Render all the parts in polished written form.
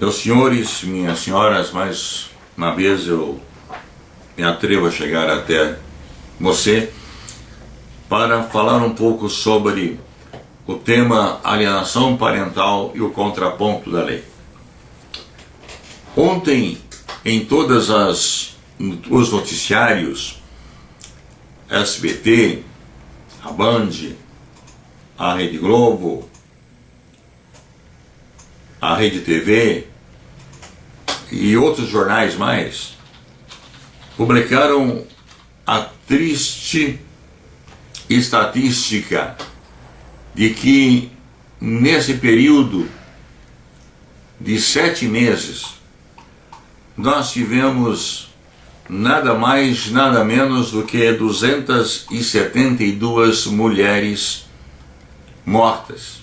Meus senhores, minhas senhoras, mais uma vez eu me atrevo a chegar até você para falar um pouco sobre o tema alienação parental e o contraponto da lei. Ontem, em todos os noticiários, SBT, a Band, a Rede Globo, a Rede TV e outros jornais mais, publicaram a triste estatística de que nesse período de 7 meses nós tivemos nada mais, nada menos do que 272 mulheres mortas,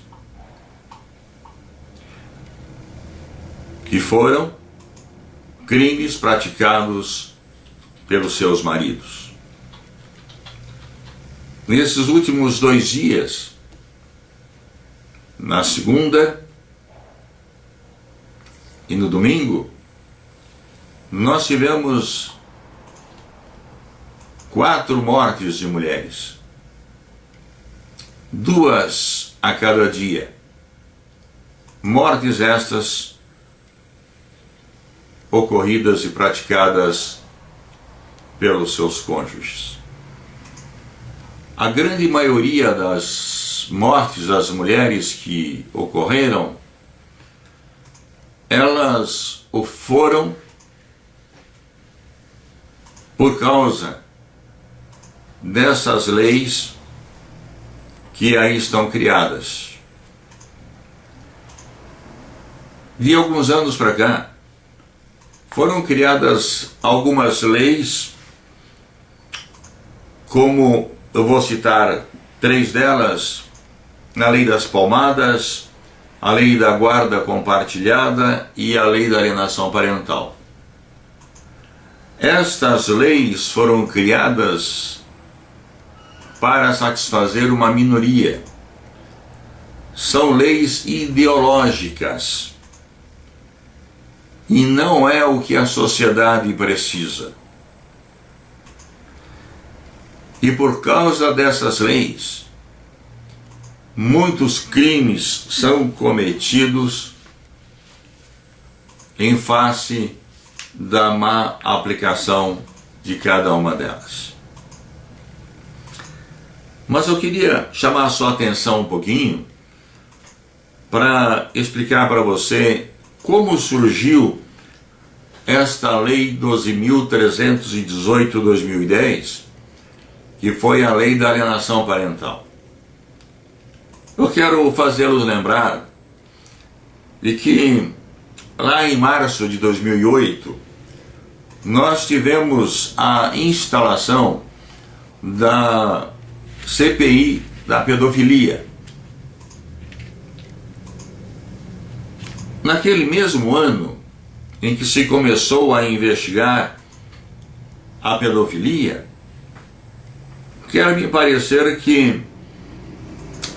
que foram crimes praticados pelos seus maridos. Nesses últimos 2 dias, na segunda e no domingo, nós tivemos 4 mortes de mulheres, 2 a cada dia. Mortes estas ocorridas e praticadas pelos seus cônjuges. A grande maioria das mortes das mulheres que ocorreram, elas o foram por causa dessas leis que aí estão criadas. De alguns anos para cá, foram criadas algumas leis, como eu vou citar 3 delas: a Lei das Palmadas, a Lei da Guarda Compartilhada e a Lei da Alienação Parental. Estas leis foram criadas para satisfazer uma minoria. São leis ideológicas e não é o que a sociedade precisa. E por causa dessas leis, muitos crimes são cometidos em face da má aplicação de cada uma delas. Mas eu queria chamar a sua atenção um pouquinho para explicar para você como surgiu esta Lei 12.318/2010, que foi a Lei da Alienação Parental. Eu quero fazê-los lembrar de que lá em março de 2008, nós tivemos a instalação da CPI da pedofilia. Naquele mesmo ano em que se começou a investigar a pedofilia, quero me parecer que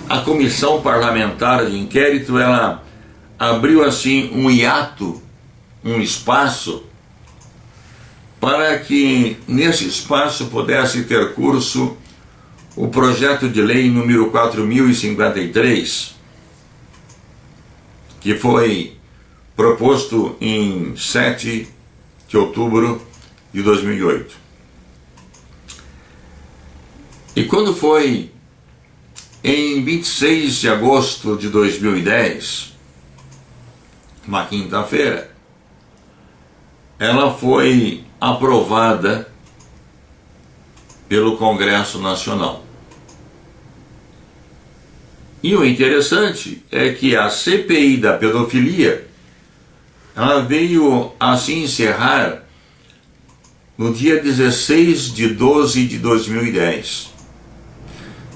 a Comissão Parlamentar de Inquérito, ela abriu assim um hiato, um espaço, para que nesse espaço pudesse ter curso o projeto de lei número 4053, que foi proposto em 7 de outubro de 2008. E quando foi em 26 de agosto de 2010, uma quinta-feira, ela foi aprovada pelo Congresso Nacional. E o interessante é que a CPI da pedofilia, ela veio a se encerrar no dia 16 de 12 de 2010.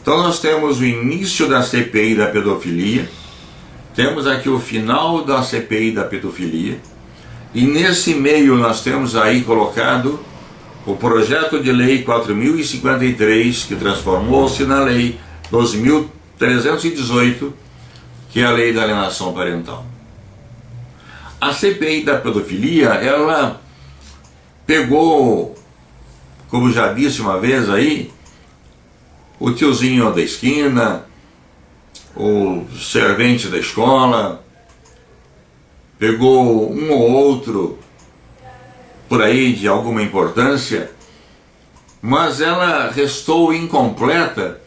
Então nós temos o início da CPI da pedofilia, temos aqui o final da CPI da pedofilia, e nesse meio nós temos aí colocado o projeto de lei 4053, que transformou-se na lei 12.318, que é a lei da alienação parental. A CPI da pedofilia, ela pegou, como já disse uma vez aí, o tiozinho da esquina, o servente da escola, pegou um ou outro por aí de alguma importância, mas ela restou incompleta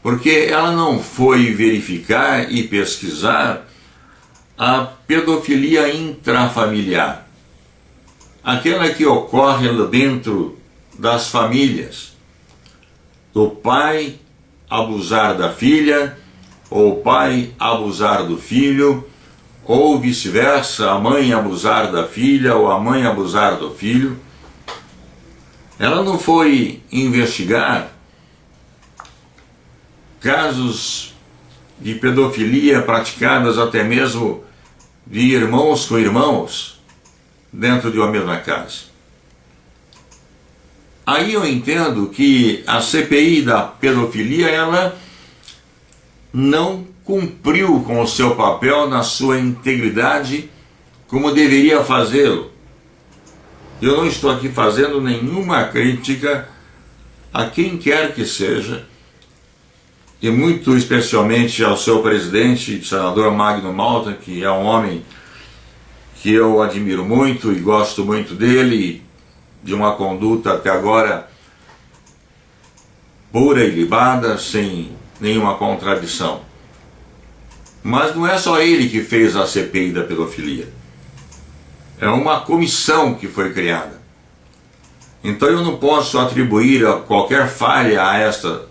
porque ela não foi verificar e pesquisar a pedofilia intrafamiliar, aquela que ocorre dentro das famílias, do pai abusar da filha, ou o pai abusar do filho, ou vice-versa, a mãe abusar da filha ou a mãe abusar do filho. Ela não foi investigar casos de pedofilia praticadas até mesmo de irmãos com irmãos dentro de uma mesma casa. Aí eu entendo que a CPI da pedofilia, ela não cumpriu com o seu papel na sua integridade como deveria fazê-lo. Eu não estou aqui fazendo nenhuma crítica a quem quer que seja, e muito especialmente ao seu presidente, senador Magno Malta, que é um homem que eu admiro muito e gosto muito dele, de uma conduta até agora pura e libada, sem nenhuma contradição. Mas não é só ele que fez a CPI da pedofilia. É uma comissão que foi criada. Então eu não posso atribuir qualquer falha a esta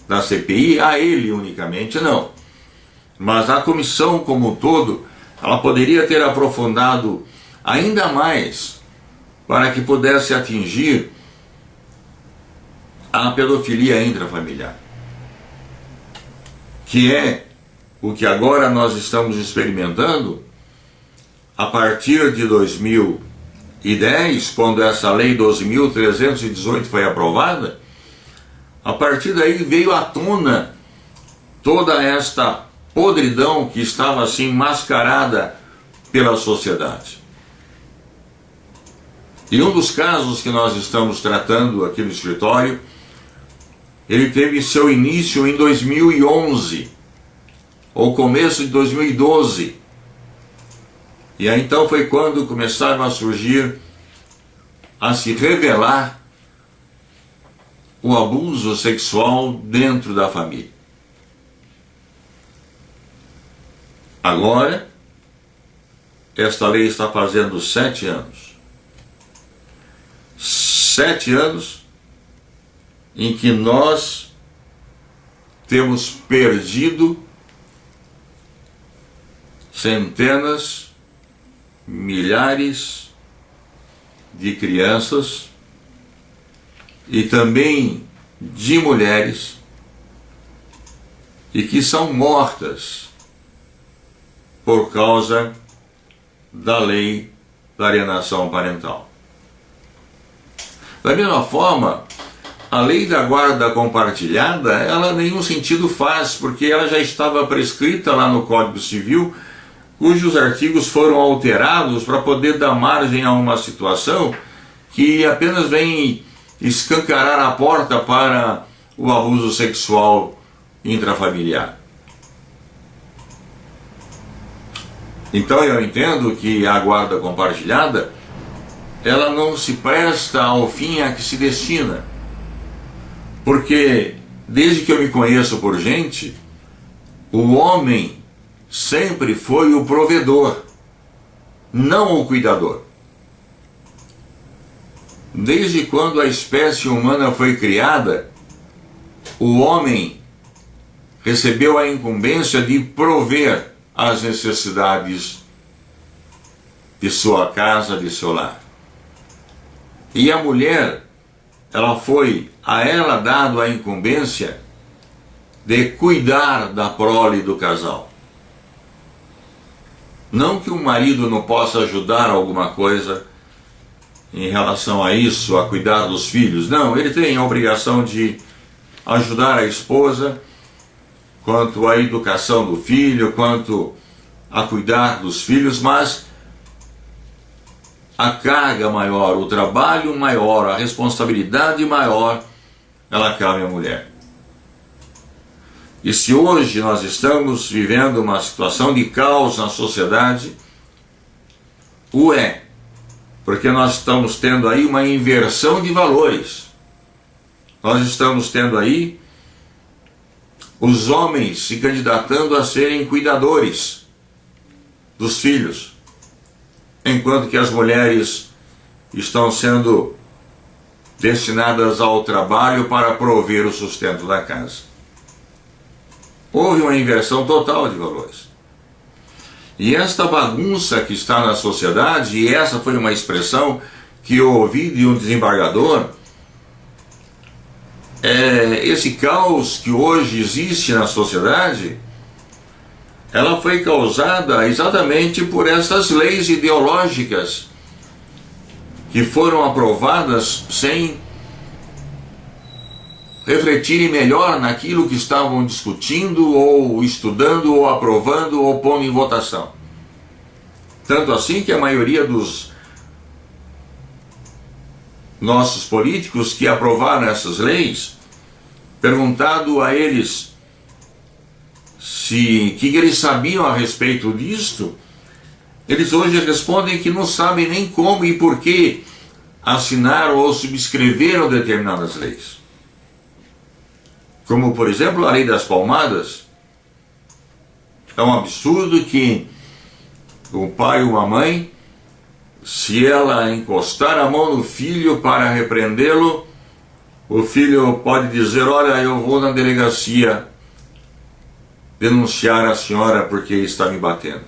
da CPI a ele unicamente, não. Mas a comissão como um todo, ela poderia ter aprofundado ainda mais para que pudesse atingir a pedofilia intrafamiliar, que é o que agora nós estamos experimentando a partir de 2010, quando essa lei 12.318 foi aprovada. A partir daí veio à tona toda esta podridão que estava assim mascarada pela sociedade. E um dos casos que nós estamos tratando aqui no escritório, ele teve seu início em 2011, ou começo de 2012. E aí então foi quando começaram a surgir, a se revelar o abuso sexual dentro da família. Agora, esta lei está fazendo 7 anos. 7 anos em que nós temos perdido centenas, milhares de crianças e também de mulheres, e que são mortas por causa da lei da alienação parental. Da mesma forma, a lei da guarda compartilhada, ela nenhum sentido faz, porque ela já estava prescrita lá no Código Civil, cujos artigos foram alterados para poder dar margem a uma situação que apenas vem escancarar a porta para o abuso sexual intrafamiliar. Então eu entendo que a guarda compartilhada, ela não se presta ao fim a que se destina, porque desde que eu me conheço por gente, o homem sempre foi o provedor, não o cuidador. Desde quando a espécie humana foi criada, o homem recebeu a incumbência de prover as necessidades de sua casa, de seu lar. E a mulher, a ela dado a incumbência de cuidar da prole do casal. Não que o marido não possa ajudar alguma coisa em relação a isso, a cuidar dos filhos. Não, ele tem a obrigação de ajudar a esposa quanto à educação do filho, quanto a cuidar dos filhos, mas a carga maior, o trabalho maior, a responsabilidade maior, ela cabe à mulher. E se hoje nós estamos vivendo uma situação de caos na sociedade, porque nós estamos tendo aí uma inversão de valores. Nós estamos tendo aí os homens se candidatando a serem cuidadores dos filhos, enquanto que as mulheres estão sendo destinadas ao trabalho para prover o sustento da casa. Houve uma inversão total de valores. E esta bagunça que está na sociedade, e essa foi uma expressão que eu ouvi de um desembargador, esse caos que hoje existe na sociedade, ela foi causada exatamente por essas leis ideológicas que foram aprovadas sem refletirem melhor naquilo que estavam discutindo, ou estudando, ou aprovando, ou pondo em votação. Tanto assim que a maioria dos nossos políticos que aprovaram essas leis, perguntado a eles o que eles sabiam a respeito disto, eles hoje respondem que não sabem nem como e por que assinaram ou subscreveram determinadas leis. Como, por exemplo, a lei das palmadas. É um absurdo que o pai ou a mãe, se ela encostar a mão no filho para repreendê-lo, o filho pode dizer: olha, eu vou na delegacia denunciar a senhora porque está me batendo.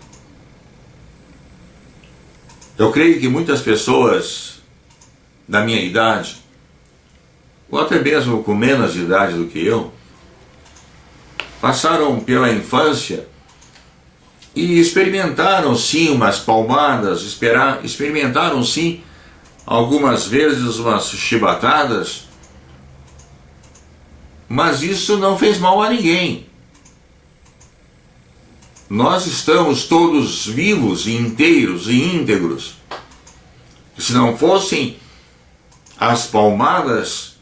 Eu creio que muitas pessoas da minha idade, ou até mesmo com menos idade do que eu, passaram pela infância e experimentaram sim umas palmadas, experimentaram sim algumas vezes umas chibatadas, mas isso não fez mal a ninguém. Nós estamos todos vivos e inteiros e íntegros. Se não fossem as palmadas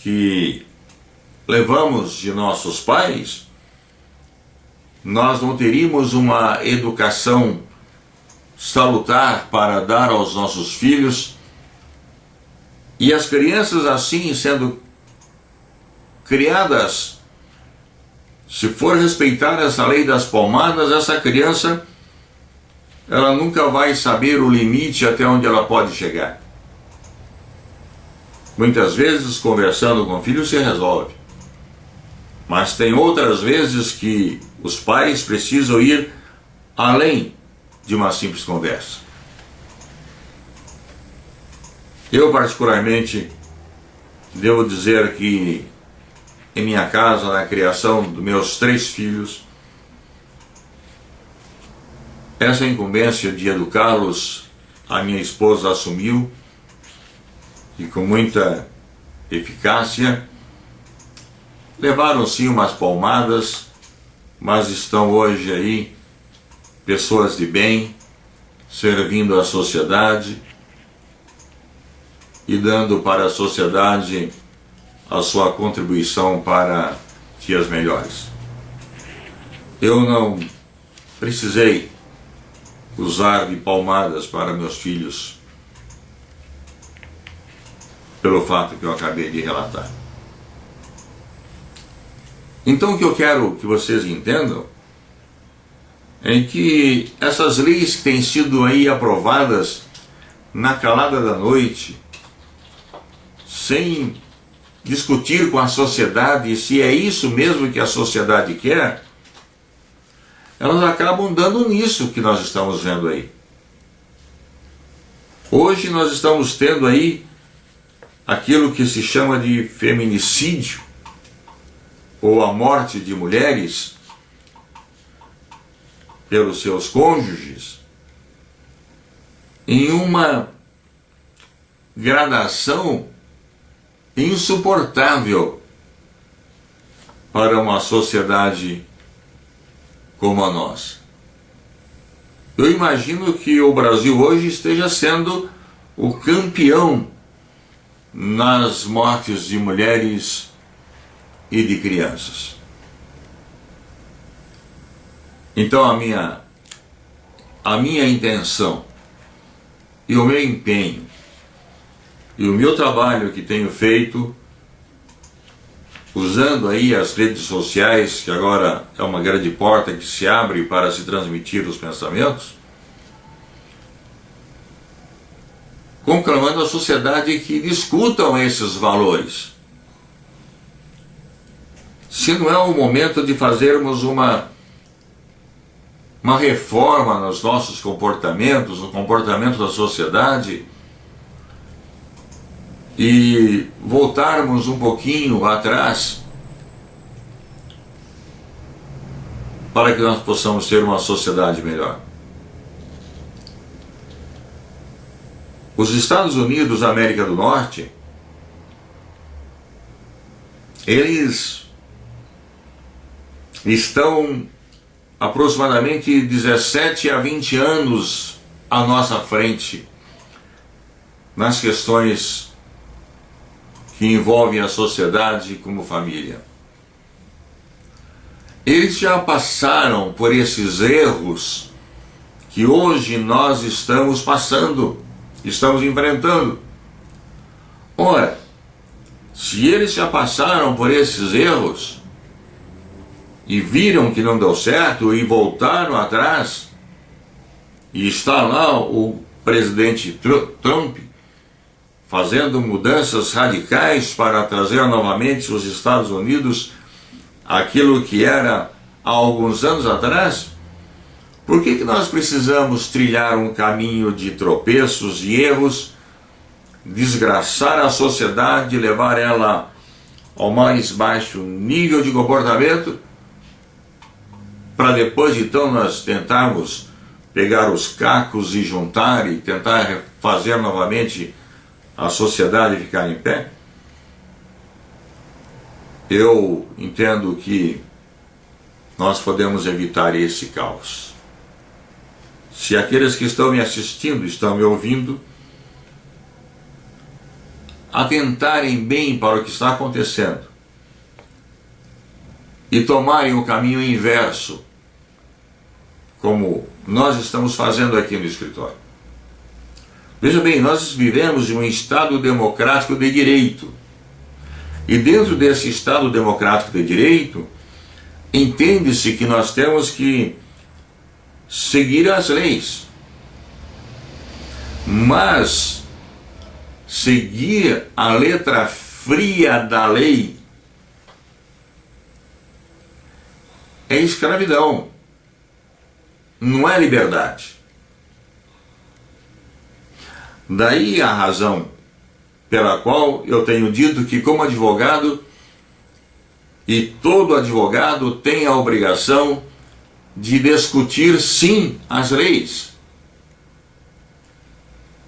que levamos de nossos pais, nós não teríamos uma educação salutar para dar aos nossos filhos, e as crianças assim sendo criadas, se for respeitar essa lei das palmadas, essa criança, ela nunca vai saber o limite até onde ela pode chegar. Muitas vezes, conversando com o filho, se resolve. Mas tem outras vezes que os pais precisam ir além de uma simples conversa. Eu, particularmente, devo dizer que em minha casa, na criação dos meus 3 filhos, essa incumbência de educá-los, a minha esposa assumiu, e com muita eficácia. Levaram sim umas palmadas, mas estão hoje aí pessoas de bem, servindo a sociedade e dando para a sociedade a sua contribuição para dias melhores. Eu não precisei usar de palmadas para meus filhos pelo fato que eu acabei de relatar. Então o que eu quero que vocês entendam é que essas leis que têm sido aí aprovadas na calada da noite, sem discutir com a sociedade se é isso mesmo que a sociedade quer, elas acabam dando nisso que nós estamos vendo aí. Hoje nós estamos tendo aí aquilo que se chama de feminicídio, ou a morte de mulheres pelos seus cônjuges, em uma gradação insuportável para uma sociedade como a nossa. eu imagino que o Brasil hoje esteja sendo o campeão nas mortes de mulheres e de crianças. Então a minha intenção e o meu empenho e o meu trabalho que tenho feito, usando aí as redes sociais, que agora é uma grande porta que se abre para se transmitir os pensamentos, conclamando a sociedade que discutam esses valores. Se não é o momento de fazermos uma reforma nos nossos comportamentos, no comportamento da sociedade, e voltarmos um pouquinho atrás para que nós possamos ter uma sociedade melhor. Os Estados Unidos da América do Norte, eles estão aproximadamente 17 a 20 anos à nossa frente nas questões que envolvem a sociedade como família. Eles já passaram por esses erros que hoje nós estamos passando, estamos enfrentando. Ora, se eles já passaram por esses erros e viram que não deu certo e voltaram atrás, e está lá o presidente Trump fazendo mudanças radicais para trazer novamente os Estados Unidos aquilo que era há alguns anos atrás, por que nós precisamos trilhar um caminho de tropeços e erros, desgraçar a sociedade, levar ela ao mais baixo nível de comportamento, para depois então nós tentarmos pegar os cacos e juntar e tentar fazer novamente a sociedade ficar em pé? Eu entendo que nós podemos evitar esse caos. Se aqueles que estão me assistindo, estão me ouvindo, atentarem bem para o que está acontecendo e tomarem o caminho inverso, como nós estamos fazendo aqui no escritório. Veja bem, nós vivemos em um Estado democrático de direito. E dentro desse Estado democrático de direito, entende-se que nós temos que seguir as leis. Mas seguir a letra fria da lei é escravidão, não é liberdade. Daí a razão pela qual eu tenho dito que, como advogado, e todo advogado tem a obrigação de discutir sim as leis,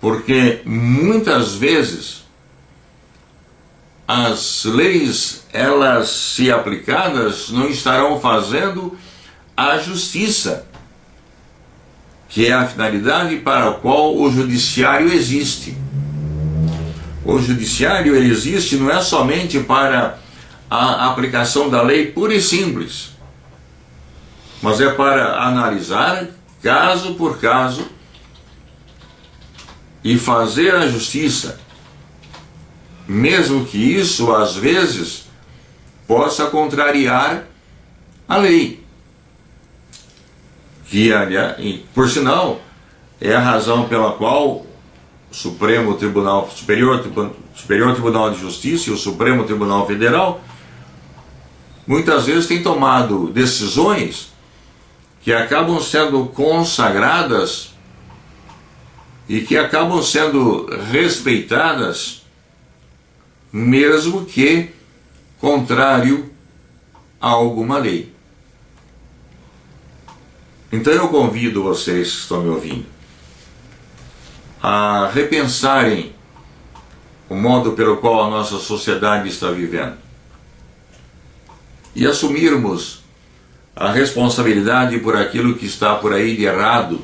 porque muitas vezes as leis, elas se aplicadas, não estarão fazendo a justiça, que é a finalidade para a qual o judiciário existe. O judiciário, ele existe não é somente para a aplicação da lei pura e simples, mas é para analisar caso por caso e fazer a justiça, mesmo que isso às vezes possa contrariar a lei, que, por sinal, é a razão pela qual o Superior Tribunal de Justiça e o Supremo Tribunal Federal muitas vezes têm tomado decisões que acabam sendo consagradas e que acabam sendo respeitadas, mesmo que contrário a alguma lei. Então eu convido vocês que estão me ouvindo a repensarem o modo pelo qual a nossa sociedade está vivendo e assumirmos a responsabilidade por aquilo que está por aí de errado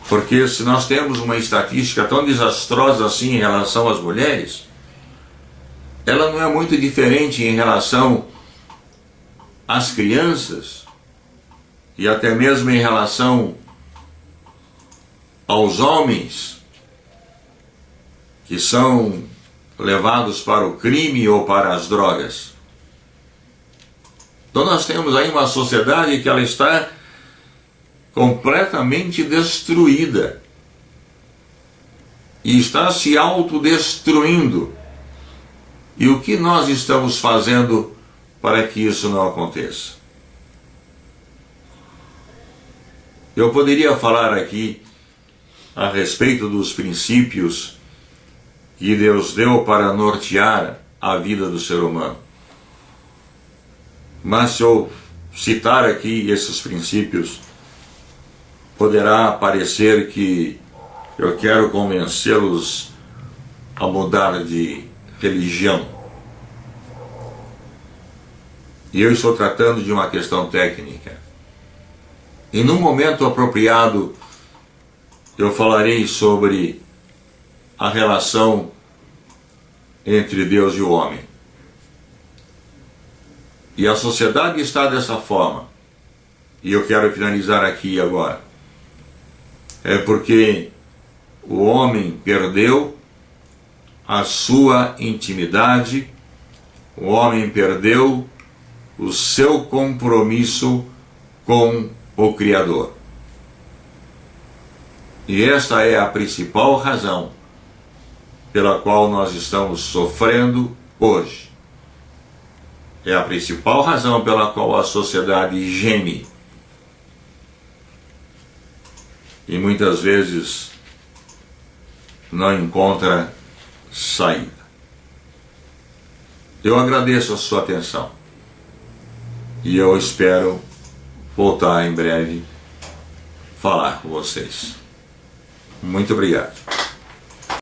Porque se nós temos uma estatística tão desastrosa assim em relação às mulheres, ela não é muito diferente em relação às crianças e até mesmo em relação aos homens que são levados para o crime ou para as drogas. Então nós temos aí uma sociedade que ela está completamente destruída e está se autodestruindo. E o que nós estamos fazendo para que isso não aconteça? Eu poderia falar aqui a respeito dos princípios que Deus deu para nortear a vida do ser humano. Mas se eu citar aqui esses princípios, poderá parecer que eu quero convencê-los a mudar de religião. E eu estou tratando de uma questão técnica. E num momento apropriado, eu falarei sobre a relação entre Deus e o homem. E a sociedade está dessa forma. E eu quero finalizar aqui agora. É porque o homem perdeu a sua intimidade, o homem perdeu o seu compromisso com o Criador. E esta é a principal razão pela qual nós estamos sofrendo hoje. É a principal razão pela qual a sociedade geme. E muitas vezes não encontra saída. Eu agradeço a sua atenção e eu espero voltar em breve falar com vocês. Muito obrigado.